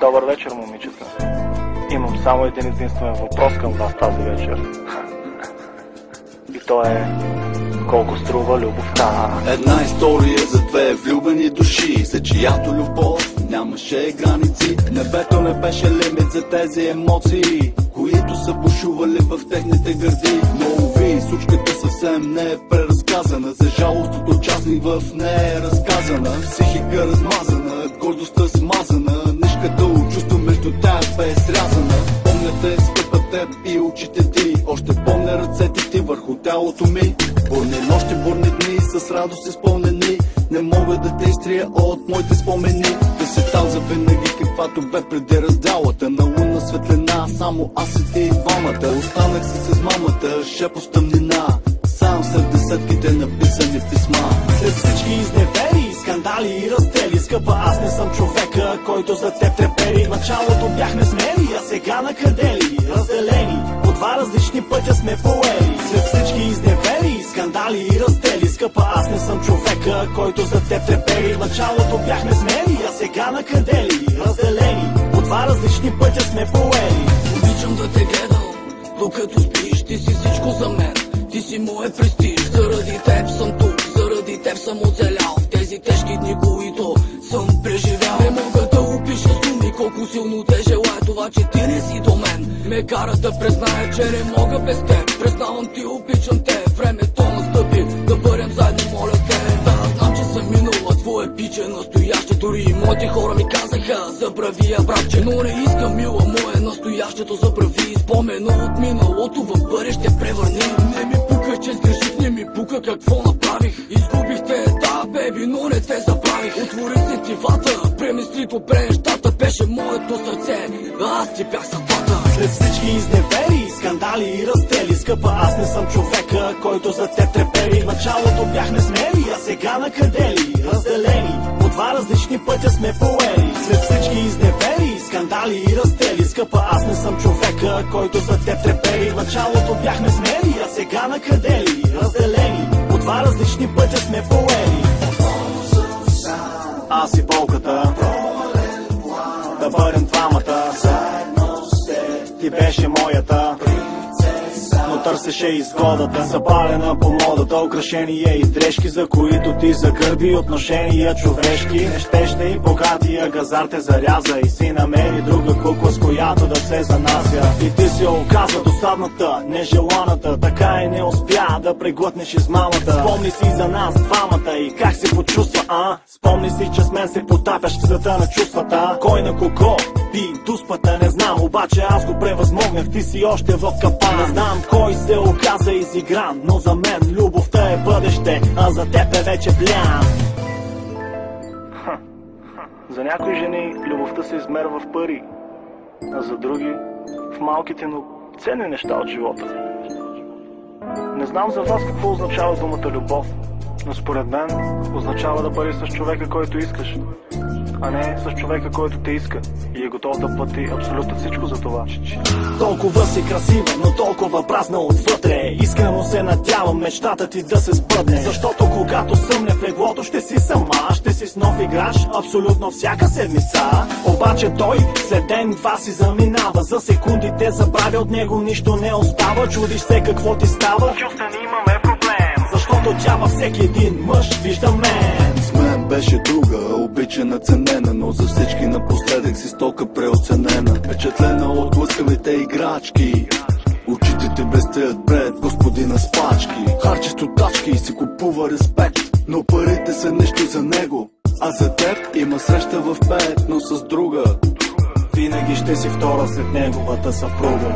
Добър вечер, момичета. Имам само един единствен въпрос към вас тази вечер. И то е: колко струва любовта? Една история за две влюбени души, за чиято любов нямаше граници. Небето не беше лимит за тези емоции, които са бушували в техните гърди. Но уви, случката съвсем не е преразказана, за жалост от участник в нея е разказана. Психика размазана, гордостта смазана, нишката от чувство между тях бе срязана. Помняте, скъпа, теб и очите ти, още помня ръцете ти върху тялото ми. Бурни нощи, бурни дни, с радост изпълнени, не мога да те изтрия от моите спомени. Да си там завинаги, каквато бе преди раздялата, на лунна светлина, само аз и ти и двамата. Останах си с мамата, шепот в тъмнина, сам сред десетките написани писма. След всички изневери, скандали и раздели, скъпа, аз не съм човека, който за теб трепери. В началото бяхме смели, а сега накъде ли? Разделени, по два различни пътя сме поели. След всички изневери, скандали и раздели, скъпа, аз не съм човека, който за теб трепери. В началото бяхме смели, а сега накъде ли? Разделени, по два различни пътя сме поели. Обичам да те гледам, докато спиш, ти си всичко за мен. Ти си моят престиж, заради теб съм тук, заради теб съм оцелял в тези тежки дни, които съм преживял. Не мога да опиша с думи колко силно те желая това, че ти не си до мен. Ме кара да призная, че не мога без теб. Признавам ти, обичам те, времето настъпи да бъдем заедно, моля те. Да, знам, че съм минала, твое пиче настояще. Дори и моите хора ми казаха, забрави я, братче. Но не искам, мила моя, настоящето забрави. Спомена от миналото в бъдеще превърни. Не ми пука, че сгреших, не ми пука какво направих. Изгубихте, да, беби, но не те забравих. Отвори сетивата, премисли добре нещата. Беше моето сърце, аз ти бях съдбата. След всички изневери, скандали и раздели, скъпа, аз не съм човека, който за теб трепери. В началото бяхме смели, а сега накъде ли? Разделени, по два различни пътя сме поели. След всички изневери, скандали и раздели, скъпа, аз не съм човека, който за теб трепери. В началото бяхме смели, а сега накъде ли? Разделени, по два различни пътя сме поели. Аз и болката, да бъдем двамата, ти беше моята, но търсеше изгодата. Запалена по модата, украшения и дрежки, за които ти загърби отношения човешки. Нещеща и богатия газар те заряза и си намери друга кукла, с която да се занася. И ти се оказа досадната, нежеланата, така и не успя да преглътнеш измамата. Спомни си за нас двамата и как се почувства, а? Спомни си, че с мен се потапяш в света на чувствата. Кой на кого би дуспата, не знам, обаче аз го превъзмогнах, ти си още в капан. Не знам кой се оказа изигран, но за мен любовта е бъдеще, а за теб е вече блян. За някои жени любовта се измерва в пари, а за други в малките, но ценни неща от живота. Не знам за вас какво означава думата любов, но според мен означава да бъдеш с човека, който искаш, а не с човека, който те иска и е готов да плати абсолютно всичко за това. Толкова си красива, но толкова празна отвътре. Искрено се надявам мечтата ти да се сбъдне. Защото когато съмне в леглото, ще си сама, ще си с нов играч абсолютно всяка седмица. Обаче той след ден-два си заминава, за секундите забравя, от него нищо не остава. Чудиш се какво ти става, Чувствени имаме проблем, защото тя във всеки един мъж вижда мен. С мен беше друга, обичана, ценена, но за всички напоследък си стока преоценена. Впечатлена от лъскавите играчки, очите ти блестят пред господина с пачки. Харчи стотачки и си купува респект, но парите са нещо за него. А за теб има среща в 5, но с друга. Винаги ще си втора след неговата съпруга.